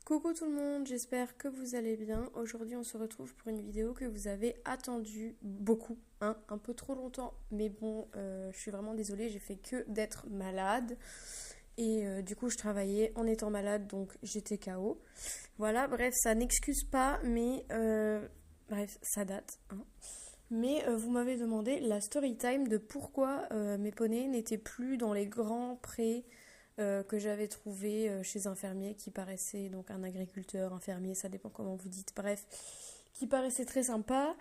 Coucou tout le monde, j'espère que vous allez bien. Aujourd'hui on se retrouve pour une vidéo que vous avez attendue beaucoup, un peu trop longtemps. Mais bon, je suis vraiment désolée, j'ai fait que d'être malade. Et du coup je travaillais en étant malade, donc j'étais KO. Voilà, bref, ça n'excuse pas, mais bref, ça date. Mais vous m'avez demandé la story time de pourquoi mes poneys n'étaient plus dans les grands prés que j'avais trouvé chez un fermier qui paraissait, donc un agriculteur, un fermier, ça dépend comment vous dites, bref, qui paraissait très sympa.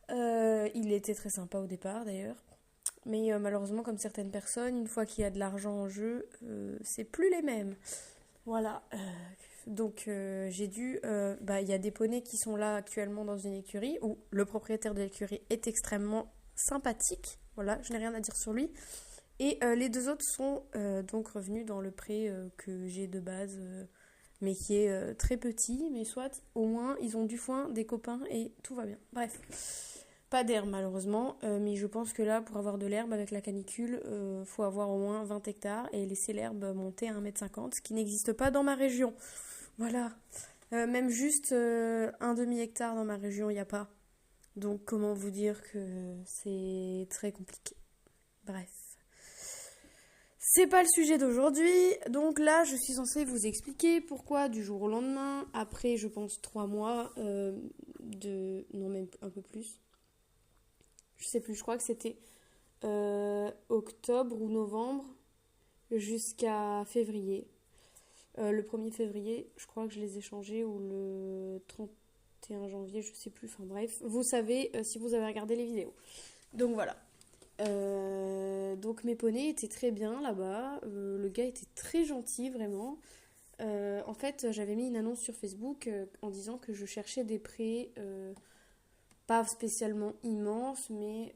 Il était très sympa au départ d'ailleurs. Mais malheureusement, comme certaines personnes, une fois qu'il y a de l'argent en jeu, c'est plus les mêmes. Voilà. Donc j'ai dû... il y a des poneys qui sont là actuellement dans une écurie où le propriétaire de l'écurie est extrêmement sympathique. Voilà, je n'ai rien à dire sur lui. Et les deux autres sont donc revenus dans le pré que j'ai de base, mais qui est très petit. Mais soit, au moins, ils ont du foin, des copains et tout va bien. Bref, pas d'herbe malheureusement, mais je pense que là, pour avoir de l'herbe avec la canicule, faut avoir au moins 20 hectares et laisser l'herbe monter à 1,50 m, ce qui n'existe pas dans ma région. Voilà. Même juste un demi-hectare dans ma région, il n'y a pas. Donc comment vous dire que c'est très compliqué. Bref. C'est pas le sujet d'aujourd'hui, donc là je suis censée vous expliquer pourquoi du jour au lendemain, après je pense 3 mois non même un peu plus, je sais plus, je crois que c'était octobre ou novembre jusqu'à février. Le 1er février, je crois que je les ai changés, ou le 31 janvier, je sais plus, enfin bref, vous savez si vous avez regardé les vidéos. Donc voilà. Donc mes poneys étaient très bien là-bas, le gars était très gentil vraiment. En fait j'avais mis une annonce sur Facebook en disant que je cherchais des prés pas spécialement immenses, mais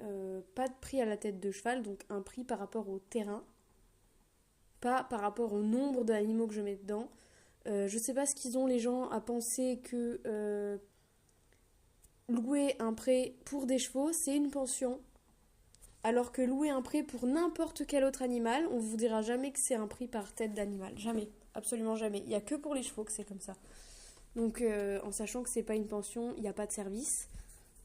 pas de prix à la tête de cheval, donc un prix par rapport au terrain, pas par rapport au nombre d'animaux que je mets dedans. Je sais pas ce qu'ils ont les gens à penser que louer un pré pour des chevaux c'est une pension. Alors que louer un pré pour n'importe quel autre animal, on vous dira jamais que c'est un prix par tête d'animal. Jamais. Absolument jamais. Il n'y a que pour les chevaux que c'est comme ça. Donc, en sachant que c'est pas une pension, il n'y a pas de service.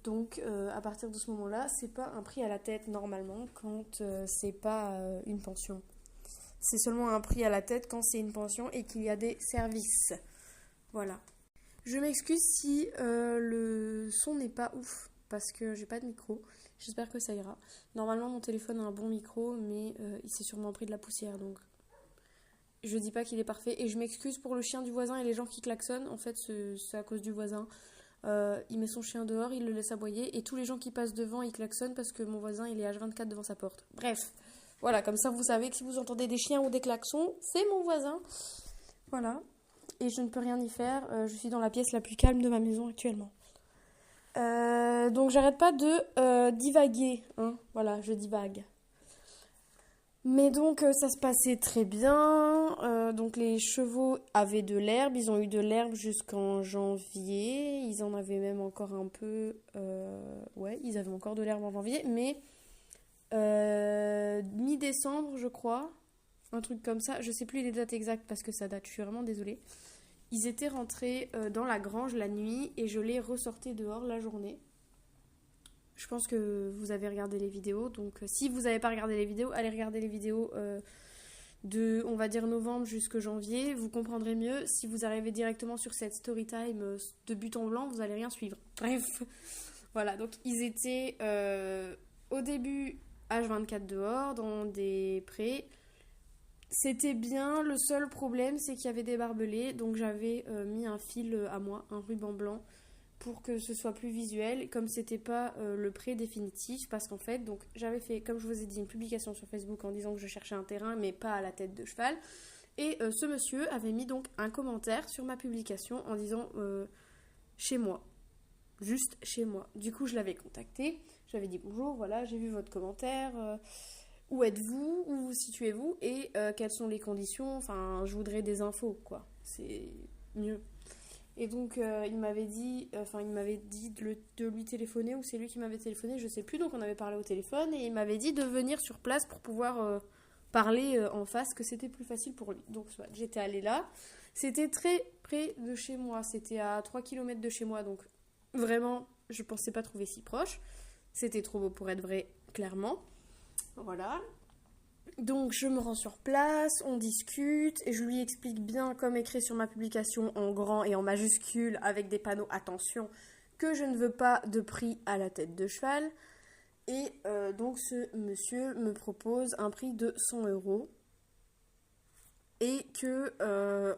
Donc, à partir de ce moment-là, c'est pas un prix à la tête normalement quand c'est pas une pension. C'est seulement un prix à la tête quand c'est une pension et qu'il y a des services. Voilà. Je m'excuse si le son n'est pas ouf parce que j'ai pas de micro. J'espère que ça ira. Normalement, mon téléphone a un bon micro, mais il s'est sûrement pris de la poussière, donc je dis pas qu'il est parfait. Et je m'excuse pour le chien du voisin et les gens qui klaxonnent. En fait, c'est à cause du voisin. Il met son chien dehors, il le laisse aboyer, et tous les gens qui passent devant, ils klaxonnent parce que mon voisin, il est H24 devant sa porte. Bref, voilà, comme ça, vous savez que si vous entendez des chiens ou des klaxons, c'est mon voisin. Voilà. Et je ne peux rien y faire. Je suis dans la pièce la plus calme de ma maison actuellement. Donc j'arrête pas de divaguer, voilà, je divague. Mais donc ça se passait très bien, donc les chevaux avaient de l'herbe, ils ont eu de l'herbe jusqu'en janvier, ils en avaient même encore un peu, ils avaient encore de l'herbe en janvier, mais mi-décembre je crois, un truc comme ça, je sais plus les dates exactes parce que ça date, je suis vraiment désolée. Ils étaient rentrés dans la grange la nuit et je les ressortais dehors la journée. Je pense que vous avez regardé les vidéos, donc si vous n'avez pas regardé les vidéos, allez regarder les vidéos de, on va dire, novembre jusqu'à janvier. Vous comprendrez mieux. Si vous arrivez directement sur cette story time de but en blanc, vous n'allez rien suivre. Bref, voilà, donc ils étaient au début H24 dehors, dans des prés. C'était bien, le seul problème c'est qu'il y avait des barbelés, donc j'avais mis un fil à moi, un ruban blanc, pour que ce soit plus visuel, comme c'était pas le pré définitif, parce qu'en fait, donc j'avais fait, comme je vous ai dit, une publication sur Facebook en disant que je cherchais un terrain, mais pas à la tête de cheval, et ce monsieur avait mis donc un commentaire sur ma publication en disant chez moi, juste chez moi. Du coup, je l'avais contacté, j'avais dit bonjour, voilà, j'ai vu votre commentaire. Où êtes-vous, où vous situez-vous et quelles sont les conditions, enfin je voudrais des infos quoi, c'est mieux. Et donc il m'avait dit de lui téléphoner, ou c'est lui qui m'avait téléphoné, je sais plus, donc on avait parlé au téléphone et il m'avait dit de venir sur place pour pouvoir parler en face, que c'était plus facile pour lui. Donc j'étais allée là, C'était très près de chez moi, c'était à 3 kilomètres de chez moi, donc vraiment, je pensais pas trouver si proche. C'était trop beau pour être vrai, clairement. Voilà. Donc je me rends sur place, on discute et je lui explique bien comme écrit sur ma publication en grand et en majuscule avec des panneaux attention que je ne veux pas de prix à la tête de cheval. Et donc ce monsieur me propose un prix de 100 € et que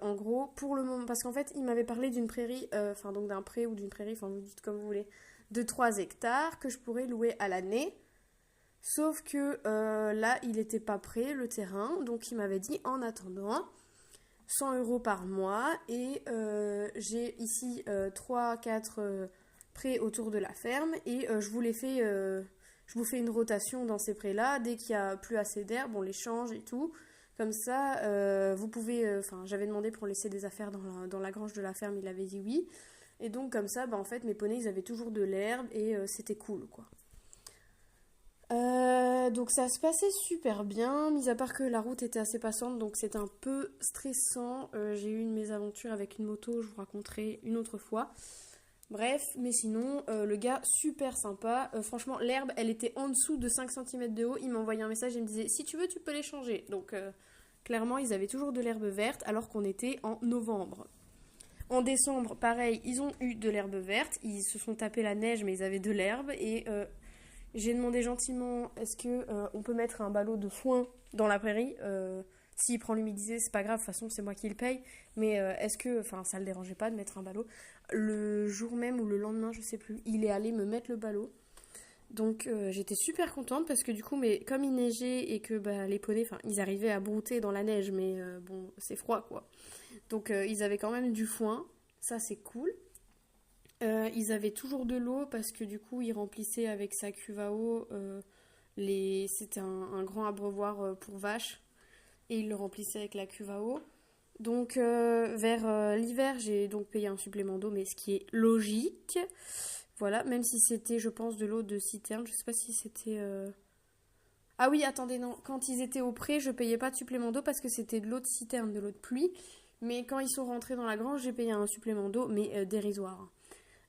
en gros pour le moment, parce qu'en fait il m'avait parlé d'une prairie, enfin donc d'un pré ou d'une prairie, enfin vous dites comme vous voulez, de 3 hectares que je pourrais louer à l'année. Sauf que là, il n'était pas prêt, le terrain. Donc, il m'avait dit, en attendant, 100 € par mois. Et j'ai ici 3-4 prés autour de la ferme. Et je vous fais une rotation dans ces prés-là. Dès qu'il n'y a plus assez d'herbe, on les change et tout. Comme ça, vous pouvez... Enfin, j'avais demandé pour laisser des affaires dans la grange de la ferme. Il avait dit oui. Et donc, comme ça, en fait, mes poneys, ils avaient toujours de l'herbe. Et c'était cool, quoi. Donc ça se passait super bien, mis à part que la route était assez passante, donc c'était un peu stressant. J'ai eu une mésaventure avec une moto, je vous raconterai une autre fois. Bref, mais sinon, le gars super sympa. Franchement, l'herbe, elle était en dessous de 5 cm de haut. Il m'a envoyé un message et me disait, si tu veux, tu peux les changer. Donc clairement, ils avaient toujours de l'herbe verte alors qu'on était en novembre. En décembre, pareil, ils ont eu de l'herbe verte. Ils se sont tapés la neige, mais ils avaient de l'herbe. Et j'ai demandé gentiment, est-ce que on peut mettre un ballot de foin dans la prairie. S'il prend l'humidité, c'est pas grave, de toute façon c'est moi qui le paye. Mais est-ce que, enfin ça le dérangeait pas de mettre un ballot. Le jour même ou le lendemain, je sais plus, il est allé me mettre le ballot. Donc j'étais super contente parce que du coup, mais comme il neigeait et que les poneys, enfin ils arrivaient à brouter dans la neige, mais bon c'est froid quoi. Donc ils avaient quand même du foin, ça c'est cool. Ils avaient toujours de l'eau parce que du coup ils remplissaient avec sa cuve à eau. C'était un grand abreuvoir pour vaches et ils le remplissaient avec la cuve à eau. Donc vers l'hiver j'ai donc payé un supplément d'eau, mais ce qui est logique. Voilà, même si c'était je pense de l'eau de citerne, je sais pas si c'était... Ah oui, attendez, non, quand ils étaient au pré je payais pas de supplément d'eau parce que c'était de l'eau de citerne, de l'eau de pluie. Mais quand ils sont rentrés dans la grange j'ai payé un supplément d'eau, mais dérisoire.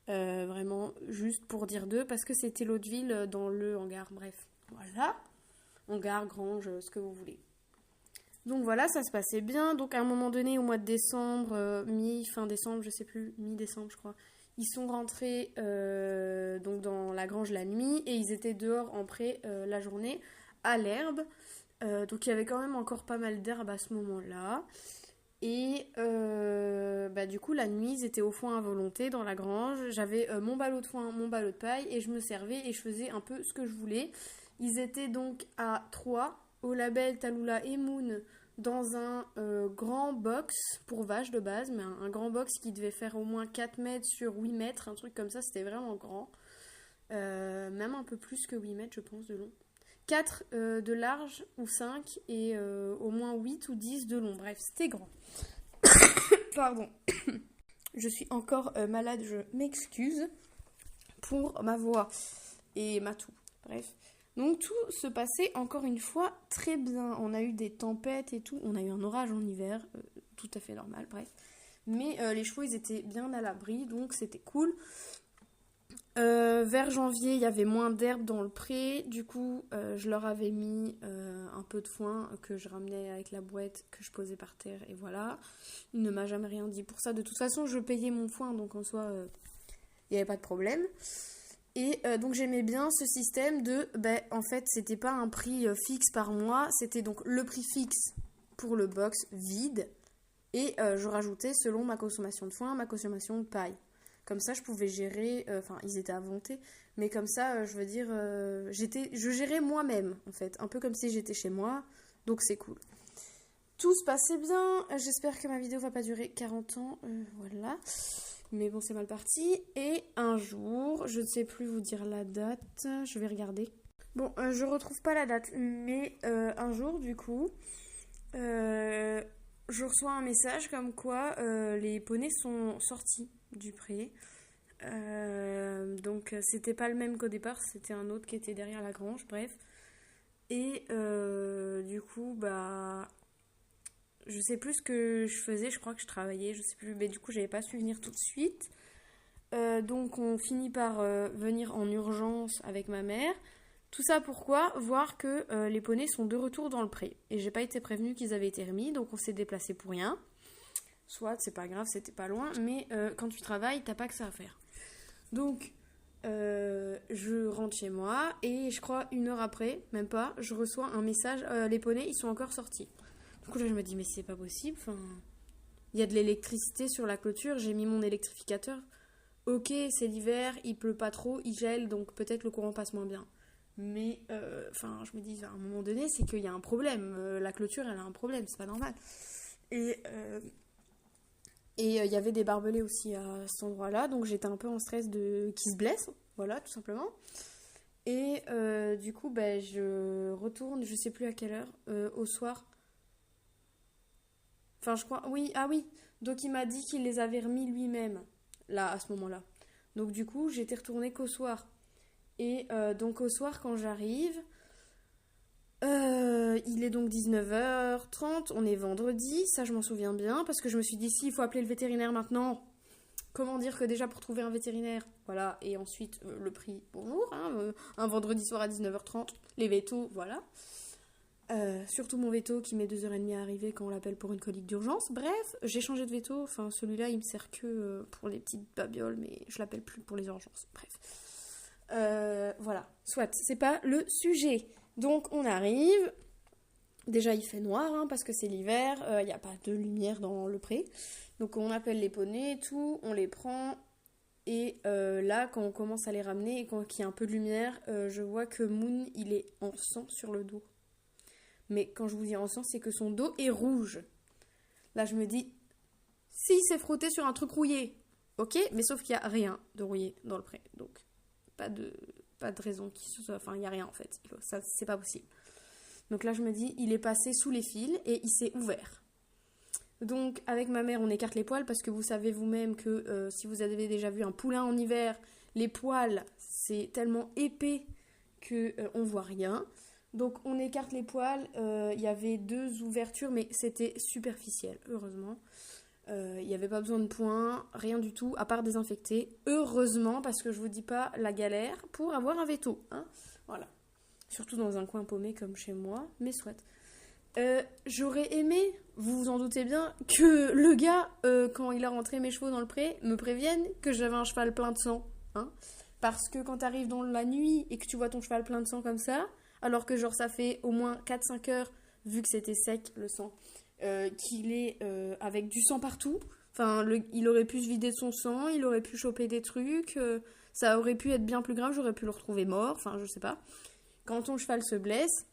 Vraiment juste pour dire d'eux parce que c'était l'eau de ville dans le hangar, bref, voilà, hangar, grange, ce que vous voulez. Donc voilà, ça se passait bien. Donc à un moment donné au mois de décembre, fin décembre, je sais plus, mi-décembre je crois, ils sont rentrés donc dans la grange la nuit et ils étaient dehors en pré la journée à l'herbe. Donc il y avait quand même encore pas mal d'herbe à ce moment-là. Et du coup, la nuit, ils étaient au foin à volonté dans la grange. J'avais mon ballot de foin, mon ballot de paille, et je me servais et je faisais un peu ce que je voulais. Ils étaient donc à 3, au label Tallulah et Moon, dans un grand box pour vaches de base, mais un grand box qui devait faire au moins 4 mètres sur 8 mètres, un truc comme ça, c'était vraiment grand. Même un peu plus que 8 mètres, je pense, de long. 4 de large ou 5 et au moins 8 ou 10 de long. Bref, c'était grand. Pardon. Je suis encore malade, je m'excuse pour ma voix et ma toux. Bref. Donc tout se passait encore une fois très bien. On a eu des tempêtes et tout. On a eu un orage en hiver, tout à fait normal, bref. Mais les chevaux, ils étaient bien à l'abri, donc c'était cool. Vers janvier, il y avait moins d'herbe dans le pré. Du coup, je leur avais mis un peu de foin que je ramenais avec la boîte que je posais par terre. Et voilà. Il ne m'a jamais rien dit pour ça. De toute façon, je payais mon foin, donc en soi, il n'y avait pas de problème. Et donc, j'aimais bien ce système de... en fait, c'était pas un prix fixe par mois. C'était donc le prix fixe pour le box vide. Et je rajoutais selon ma consommation de foin, ma consommation de paille. Comme ça, je pouvais gérer... Enfin, ils étaient à volonté. Mais comme ça, je veux dire... je gérais moi-même, en fait. Un peu comme si j'étais chez moi. Donc, c'est cool. Tout se passait bien. J'espère que ma vidéo va pas durer 40 ans. Voilà. Mais bon, c'est mal parti. Et un jour, je ne sais plus vous dire la date. Je vais regarder. Bon, je retrouve pas la date. Mais un jour, du coup... je reçois un message comme quoi les poneys sont sortis du pré. Donc c'était pas le même qu'au départ, c'était un autre qui était derrière la grange, bref. Et du coup, je sais plus ce que je faisais, je crois que je travaillais, je sais plus, mais du coup j'avais pas su venir tout de suite. Donc on finit par venir en urgence avec ma mère. Tout ça pourquoi? Voir que les poneys sont de retour dans le pré. Et j'ai pas été prévenue qu'ils avaient été remis, donc on s'est déplacé pour rien. Soit, c'est pas grave, c'était pas loin, mais quand tu travailles, t'as pas que ça à faire. Donc, je rentre chez moi, et je crois 1 heure après, même pas, je reçois un message, les poneys, ils sont encore sortis. Du coup là, je me dis, mais c'est pas possible, enfin... Il y a de l'électricité sur la clôture, j'ai mis mon électrificateur. Ok, c'est l'hiver, il pleut pas trop, il gèle, donc peut-être le courant passe moins bien. Mais, je me dis, à un moment donné, c'est qu'il y a un problème. La clôture, elle a un problème, c'est pas normal. Et il y avait des barbelés aussi à cet endroit-là, donc j'étais un peu en stress de qu'ils se blessent, voilà, tout simplement. Et du coup, je retourne, je sais plus à quelle heure, au soir. Enfin, je crois, oui, ah oui. Donc il m'a dit qu'il les avait remis lui-même, là, à ce moment-là. Donc du coup, j'étais retournée qu'au soir. Et donc au soir, quand j'arrive, il est donc 19h30, on est vendredi, ça je m'en souviens bien, parce que je me suis dit, si, il faut appeler le vétérinaire maintenant. Comment dire que déjà pour trouver un vétérinaire, voilà, et ensuite le prix, bonjour, hein, un vendredi soir à 19h30, les vétos, voilà. Surtout mon veto qui met 2h30 à arriver quand on l'appelle pour une colique d'urgence. Bref, j'ai changé de veto, enfin celui-là il me sert que pour les petites babioles, mais je l'appelle plus pour les urgences, bref. Voilà, soit, c'est pas le sujet. Donc on arrive, déjà il fait noir hein, parce que c'est l'hiver, il n'y a pas de lumière dans le pré. Donc on appelle les poneys, tout, on les prend. Et là, quand on commence à les ramener et qu'il y a un peu de lumière, je vois que Moon, il est en sang sur le dos. Mais quand je vous dis en sang, c'est que son dos est rouge. Là, je me dis, si s'est frotté sur un truc rouillé, ok, mais sauf qu'il n'y a rien de rouillé dans le pré. Donc, pas de raison qu'il se soit... Enfin, il n'y a rien en fait. Ça, c'est pas possible. Donc là, je me dis, il est passé sous les fils et il s'est ouvert. Donc, avec ma mère, on écarte les poils parce que vous savez vous-même que si vous avez déjà vu un poulain en hiver, les poils, c'est tellement épais qu'on voit rien. Donc, on écarte les poils. Il y avait 2 ouvertures, mais c'était superficiel, heureusement. Il n'y avait pas besoin de points, rien du tout, à part désinfecter. Heureusement, parce que je vous dis pas la galère pour avoir un veto. Hein, voilà. Surtout dans un coin paumé comme chez moi, mais soit. J'aurais aimé, vous vous en doutez bien, que le gars, quand il a rentré mes chevaux dans le pré, me prévienne que j'avais un cheval plein de sang. Hein, parce que quand t'arrives dans la nuit et que tu vois ton cheval plein de sang comme ça, alors que genre ça fait au moins 4-5 heures, vu que c'était sec le sang, qu'il est avec du sang partout. Enfin, il aurait pu se vider de son sang, il aurait pu choper des trucs, ça aurait pu être bien plus grave, j'aurais pu le retrouver mort, enfin je sais pas. Quand ton cheval se blesse,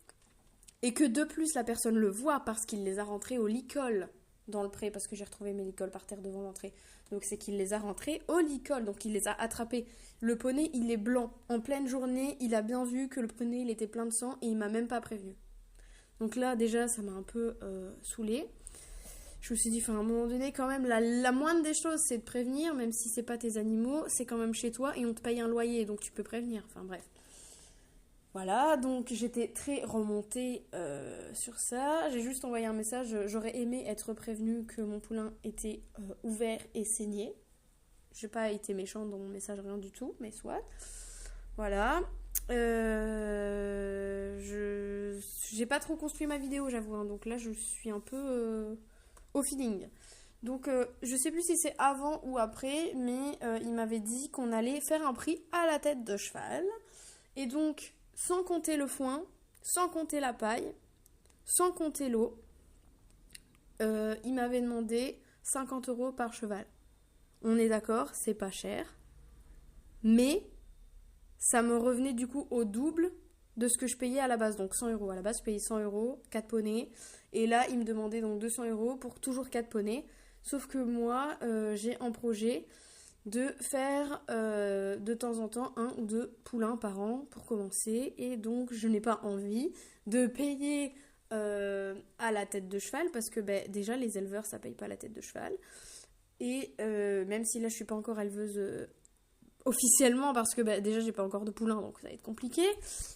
et que de plus la personne le voit parce qu'il les a rentrés au licol dans le pré, parce que j'ai retrouvé mes licols par terre devant l'entrée. Donc c'est qu'il les a rentrés au licol, donc il les a attrapés. Le poney, il est blanc. En pleine journée, il a bien vu que le poney, il était plein de sang et il m'a même pas prévenu. Donc là, déjà, ça m'a un peu saoulée. Je me suis dit, à un moment donné, quand même, la moindre des choses, c'est de prévenir, même si c'est pas tes animaux, c'est quand même chez toi et on te paye un loyer, donc tu peux prévenir. Enfin bref. Voilà, donc j'étais très remontée sur ça. J'ai juste envoyé un message. J'aurais aimé être prévenue que mon poulain était ouvert et saigné. J'ai pas été méchante dans mon message, rien du tout, mais soit. Voilà. J'ai pas trop construit ma vidéo, j'avoue. Hein, donc là, je suis un peu au feeling. Donc, je sais plus si c'est avant ou après, mais il m'avait dit qu'on allait faire un prix à la tête de cheval. Et donc, sans compter le foin, sans compter la paille, sans compter l'eau, il m'avait demandé 50 € par cheval. On est d'accord, c'est pas cher, mais ça me revenait du coup au double de ce que je payais à la base. Donc 100 €. À la base, je payais 100 €, 4 poneys. Et là, il me demandait donc 200 € pour toujours 4 poneys. Sauf que moi, j'ai en projet de faire de temps en temps 1 ou 2 poulains par an pour commencer. Et donc, je n'ai pas envie de payer à la tête de cheval parce que déjà, les éleveurs, ça paye pas la tête de cheval. Et même si là, je suis pas encore éleveuse officiellement parce que déjà j'ai pas encore de poulain donc ça va être compliqué.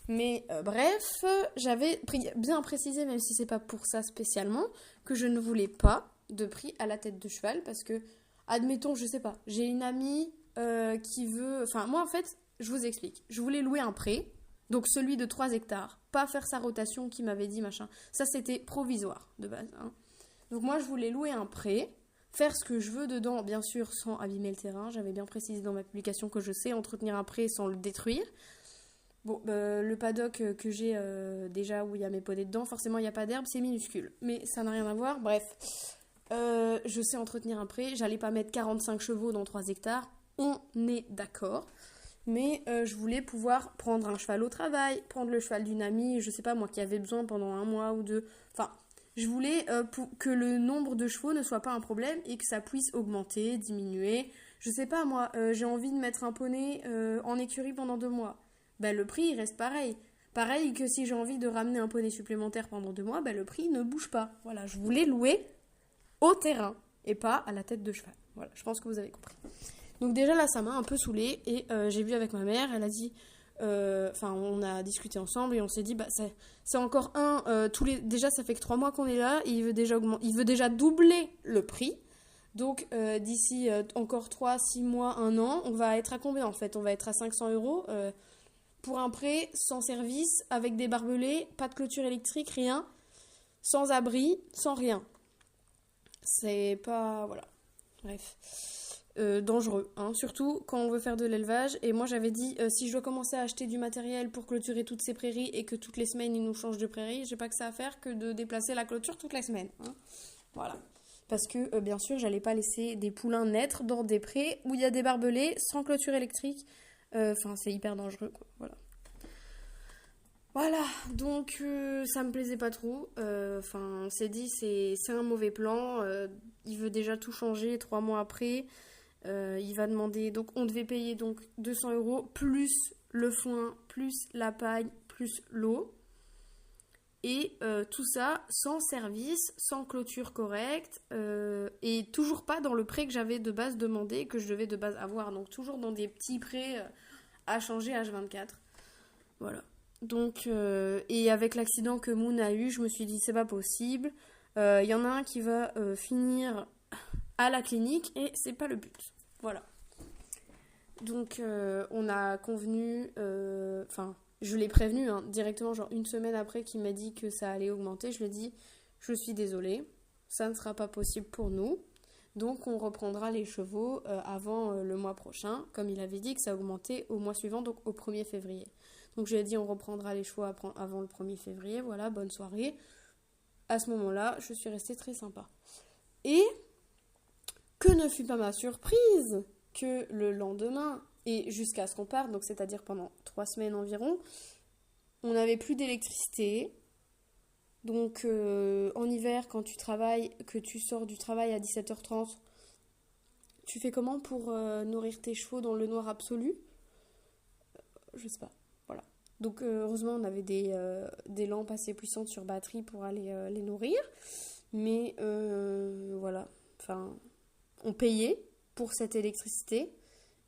Mais bref, j'avais bien précisé, même si c'est pas pour ça spécialement, que je ne voulais pas de prix à la tête de cheval parce que, admettons, je sais pas, j'ai une amie qui veut... Enfin, moi en fait, je vous explique. Je voulais louer un pré, donc celui de 3 hectares, pas faire sa rotation qui m'avait dit machin. Ça c'était provisoire de base. Hein. Donc moi je voulais louer un pré, faire ce que je veux dedans, bien sûr, sans abîmer le terrain. J'avais bien précisé dans ma publication que je sais entretenir un pré sans le détruire. Bon, le paddock que j'ai déjà où il y a mes poneys dedans, forcément il n'y a pas d'herbe, c'est minuscule. Mais ça n'a rien à voir, bref. Je sais entretenir un pré, j'allais pas mettre 45 chevaux dans 3 hectares, on est d'accord. Mais je voulais pouvoir prendre un cheval au travail, prendre le cheval d'une amie, je sais pas moi, qui avait besoin pendant 1 mois ou 2. Enfin, je voulais que le nombre de chevaux ne soit pas un problème et que ça puisse augmenter, diminuer. Je sais pas moi, j'ai envie de mettre un poney en écurie pendant 2 mois. Bah, le prix il reste pareil. Pareil que si j'ai envie de ramener un poney supplémentaire pendant 2 mois, bah, le prix ne bouge pas. Voilà, je voulais louer au terrain et pas à la tête de cheval. Voilà, je pense que vous avez compris. Donc déjà là, ça m'a un peu saoulée et j'ai vu avec ma mère, elle a dit... Enfin, on a discuté ensemble et on s'est dit, bah, c'est encore déjà, ça fait que 3 mois qu'on est là et il veut déjà doubler le prix. Donc, d'ici encore 3, 6 mois, 1 an, on va être à combien en fait? On va être à 500 euros pour un prêt sans service, avec des barbelés, pas de clôture électrique, rien, sans abri, sans rien. C'est pas... Voilà. Bref. Dangereux, hein, surtout quand on veut faire de l'élevage. Et moi j'avais dit, si je dois commencer à acheter du matériel pour clôturer toutes ces prairies et que toutes les semaines ils nous changent de prairie, j'ai pas que ça à faire que de déplacer la clôture toutes les semaines. Hein. Voilà. Parce que bien sûr j'allais pas laisser des poulains naître dans des prés où il y a des barbelés sans clôture électrique. Enfin c'est hyper dangereux quoi. Voilà. Voilà, donc ça me plaisait pas trop. Enfin, on s'est dit c'est un mauvais plan. Il veut déjà tout changer 3 mois après. Il va demander, donc on devait payer donc 200 euros plus le foin, plus la paille, plus l'eau. Et tout ça sans service, sans clôture correcte, et toujours pas dans le prêt que j'avais de base demandé, que je devais de base avoir. Donc toujours dans des petits prêts à changer H24. Voilà. Donc, et avec l'accident que Moon a eu, je me suis dit c'est pas possible. Il y en a un qui va finir à la clinique et c'est pas le but. Voilà. Donc, on a convenu, enfin, je l'ai prévenu directement, genre 1 semaine après qu'il m'a dit que ça allait augmenter. Je lui ai dit, je suis désolée, ça ne sera pas possible pour nous. Donc, on reprendra les chevaux avant le mois prochain, comme il avait dit que ça augmentait au mois suivant, donc au 1er février. Donc, je lui ai dit, on reprendra les chevaux avant le 1er février. Voilà, bonne soirée. À ce moment-là, je suis restée très sympa. Et que ne fut pas ma surprise que le lendemain, et jusqu'à ce qu'on parte, donc c'est-à-dire pendant 3 semaines environ, on n'avait plus d'électricité. Donc en hiver, quand tu travailles, que tu sors du travail à 17h30, tu fais comment pour nourrir tes chevaux dans le noir absolu? Je sais pas. Voilà. Donc heureusement, on avait des lampes assez puissantes sur batterie pour aller les nourrir. Mais voilà. Enfin, on payait pour cette électricité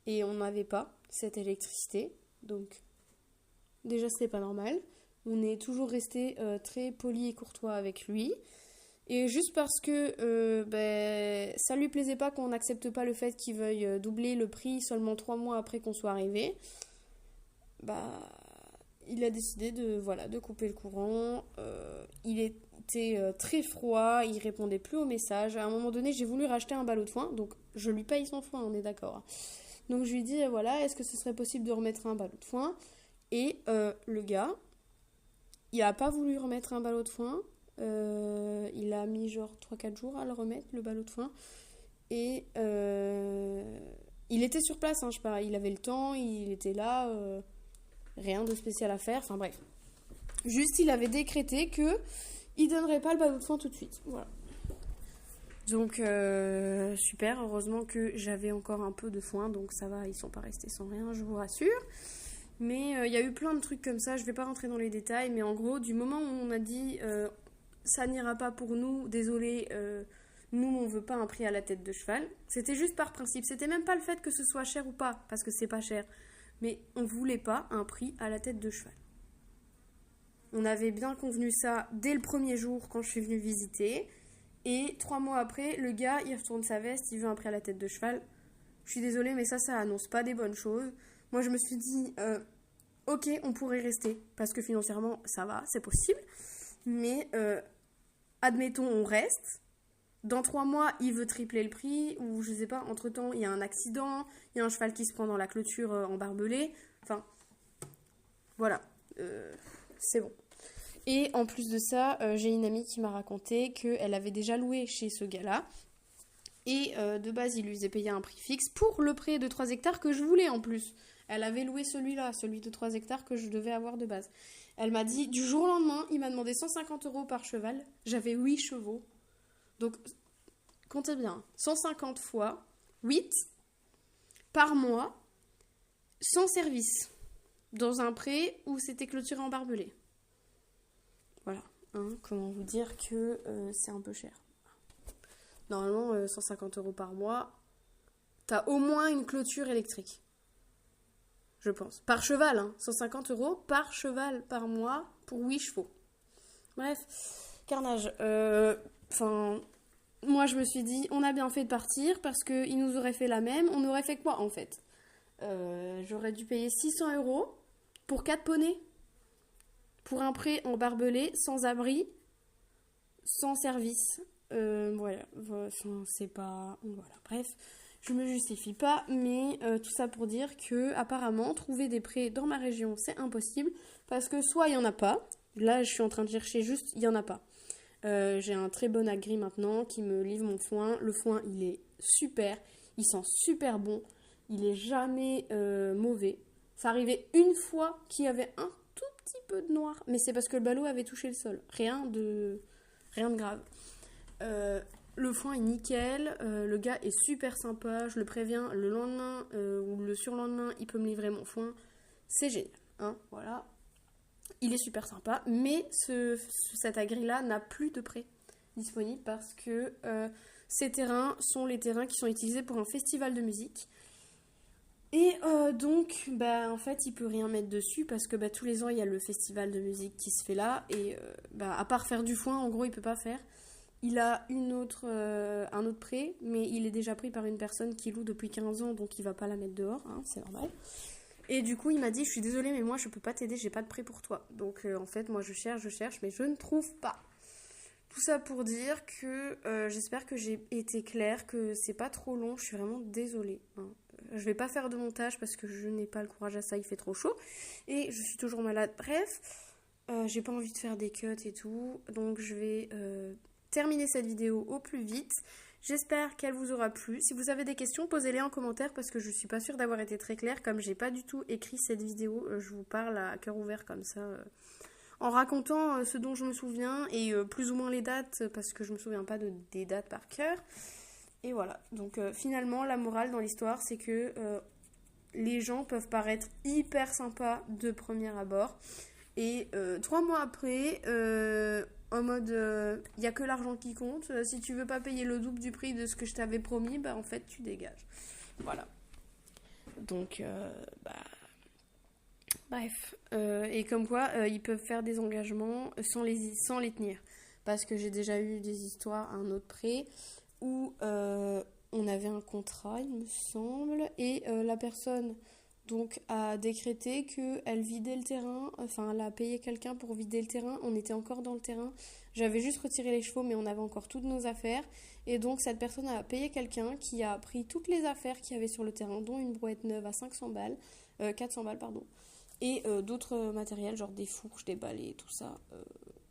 et on n'avait pas cette électricité. Donc déjà, c'était pas normal. On est toujours resté très poli et courtois avec lui. Et juste parce que ça lui plaisait pas qu'on n'accepte pas le fait qu'il veuille doubler le prix seulement 3 mois après qu'on soit arrivé, il a décidé de couper le courant. Il était très froid, il répondait plus aux messages. À un moment donné, j'ai voulu racheter un ballot de foin, donc je lui paye son foin, on est d'accord. Donc je lui dis, voilà, est-ce que ce serait possible de remettre un ballot de foin? Et le gars, il a pas voulu remettre un ballot de foin. Il a mis genre 3-4 jours à le remettre, le ballot de foin. Et il était sur place, je sais pas, il avait le temps, il était là, rien de spécial à faire, enfin bref. Juste, il avait décrété que il donnerait pas le ballot de foin tout de suite. Voilà. Donc, super, heureusement que j'avais encore un peu de foin, donc ça va, ils sont pas restés sans rien, je vous rassure. Mais il y a eu plein de trucs comme ça, je vais pas rentrer dans les détails, mais en gros, du moment où on a dit ça n'ira pas pour nous, désolé, nous on veut pas un prix à la tête de cheval. C'était juste par principe, c'était même pas le fait que ce soit cher ou pas, parce que c'est pas cher. Mais on voulait pas un prix à la tête de cheval. On avait bien convenu ça dès le premier jour quand je suis venue visiter. Et 3 mois après, le gars, il retourne sa veste, il veut un prix à la tête de cheval. Je suis désolée, mais ça annonce pas des bonnes choses. Moi, je me suis dit, ok, on pourrait rester, parce que financièrement, ça va, c'est possible. Mais, admettons, on reste. Dans 3 mois, il veut tripler le prix, ou je sais pas, entre-temps, il y a un accident, il y a un cheval qui se prend dans la clôture en barbelé. Enfin, voilà, c'est bon. Et en plus de ça, j'ai une amie qui m'a raconté qu'elle avait déjà loué chez ce gars-là. Et de base, il lui faisait payer un prix fixe pour le prêt de 3 hectares que je voulais en plus. Elle avait loué celui-là, celui de 3 hectares que je devais avoir de base. Elle m'a dit, du jour au lendemain, il m'a demandé 150 € par cheval. J'avais 8 chevaux. Donc, comptez bien, 150 fois 8 par mois, sans service. Dans un pré où c'était clôturé en barbelé. Voilà, comment vous dire que c'est un peu cher. Normalement, 150 € par mois, t'as au moins une clôture électrique. Je pense. Par cheval, 150 € par cheval par mois pour 8 chevaux. Bref, carnage. Moi je me suis dit, on a bien fait de partir parce qu'ils nous auraient fait la même. On aurait fait quoi en fait? J'aurais dû payer 600 € pour 4 poneys. Pour un prêt en barbelé, sans abri, sans service. Voilà, c'est pas... Voilà, bref, je me justifie pas, mais tout ça pour dire que apparemment trouver des prêts dans ma région, c'est impossible, parce que soit il y en a pas, là je suis en train de chercher juste, il y en a pas. J'ai un très bon agri maintenant qui me livre mon foin. Le foin, il est super, il sent super bon, il est jamais mauvais. Ça arrivait une fois qu'il y avait un tout petit peu de noir, mais c'est parce que le ballot avait touché le sol. Rien de grave. Le foin est nickel, le gars est super sympa, je le préviens, le lendemain ou le surlendemain, il peut me livrer mon foin. C'est génial, voilà. Il est super sympa, mais cet agri-là n'a plus de prêt disponible parce que ces terrains sont les terrains qui sont utilisés pour un festival de musique. Et donc, en fait, il peut rien mettre dessus parce que tous les ans, il y a le festival de musique qui se fait là. Et à part faire du foin, en gros, il peut pas faire. Il a un autre prêt, mais il est déjà pris par une personne qui loue depuis 15 ans, donc il va pas la mettre dehors, c'est normal. Et du coup, il m'a dit, je suis désolée, mais moi, je peux pas t'aider, j'ai pas de prêt pour toi. Donc, en fait, moi, je cherche, mais je ne trouve pas. Tout ça pour dire que j'espère que j'ai été claire, que c'est pas trop long, je suis vraiment désolée. Je vais pas faire de montage parce que je n'ai pas le courage à ça, il fait trop chaud. Et je suis toujours malade. Bref, j'ai pas envie de faire des cuts et tout. Donc je vais terminer cette vidéo au plus vite. J'espère qu'elle vous aura plu. Si vous avez des questions, posez-les en commentaire parce que je suis pas sûre d'avoir été très claire. Comme j'ai pas du tout écrit cette vidéo, je vous parle à cœur ouvert comme ça. En racontant ce dont je me souviens et plus ou moins les dates parce que je me souviens pas des dates par cœur. Et voilà, donc finalement la morale dans l'histoire c'est que les gens peuvent paraître hyper sympas de premier abord et 3 mois après en mode il n'y a que l'argent qui compte, si tu veux pas payer le double du prix de ce que je t'avais promis, en fait tu dégages. Voilà. Donc bref, et comme quoi ils peuvent faire des engagements sans les tenir. Parce que j'ai déjà eu des histoires à un autre prêt où on avait un contrat, il me semble, et la personne donc a décrété qu'elle vidait le terrain, enfin elle a payé quelqu'un pour vider le terrain, on était encore dans le terrain, j'avais juste retiré les chevaux mais on avait encore toutes nos affaires, et donc cette personne a payé quelqu'un qui a pris toutes les affaires qu'il y avait sur le terrain, dont une brouette neuve à 400 balles, et d'autres matériels, genre des fourches, des balais, tout ça,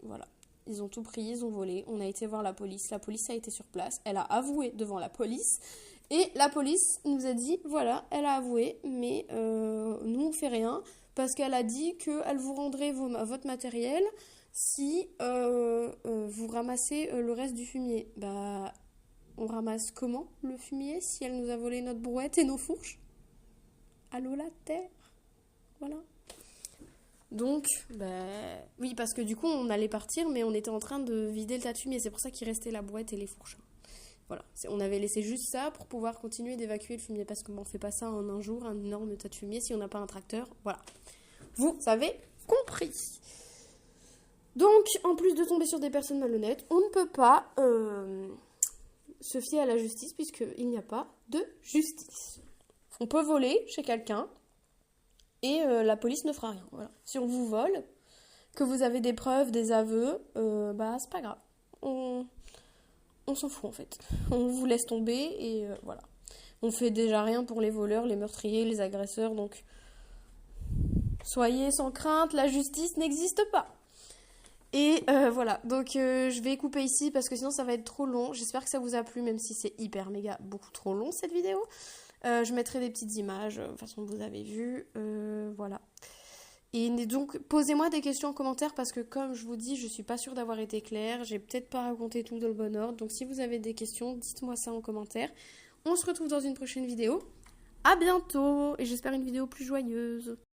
voilà. Ils ont tout pris, ils ont volé. On a été voir la police a été sur place. Elle a avoué devant la police. Et la police nous a dit, voilà, elle a avoué, mais nous on fait rien. Parce qu'elle a dit qu'elle vous rendrait votre matériel si vous ramassez le reste du fumier. On ramasse comment le fumier si elle nous a volé notre brouette et nos fourches? Allô la terre? Voilà. Donc, oui, parce que du coup, on allait partir, mais on était en train de vider le tas de fumier. C'est pour ça qu'il restait la brouette et les fourches. Voilà, on avait laissé juste ça pour pouvoir continuer d'évacuer le fumier, parce qu'on ne fait pas ça en un jour, un énorme tas de fumier, si on n'a pas un tracteur, voilà. Vous avez compris. Donc, en plus de tomber sur des personnes malhonnêtes, on ne peut pas se fier à la justice, puisqu'il n'y a pas de justice. On peut voler chez quelqu'un, et la police ne fera rien, voilà. Si on vous vole, que vous avez des preuves, des aveux, c'est pas grave. On s'en fout en fait. On vous laisse tomber et voilà. On fait déjà rien pour les voleurs, les meurtriers, les agresseurs, donc soyez sans crainte, la justice n'existe pas. Et voilà, donc je vais couper ici parce que sinon ça va être trop long. J'espère que ça vous a plu, même si c'est hyper méga beaucoup trop long cette vidéo. Je mettrai des petites images, de toute façon vous avez vu, voilà. Et donc, posez-moi des questions en commentaire parce que, comme je vous dis, je suis pas sûre d'avoir été claire. J'ai peut-être pas raconté tout dans le bon ordre. Donc, si vous avez des questions, dites-moi ça en commentaire. On se retrouve dans une prochaine vidéo. À bientôt! Et j'espère une vidéo plus joyeuse.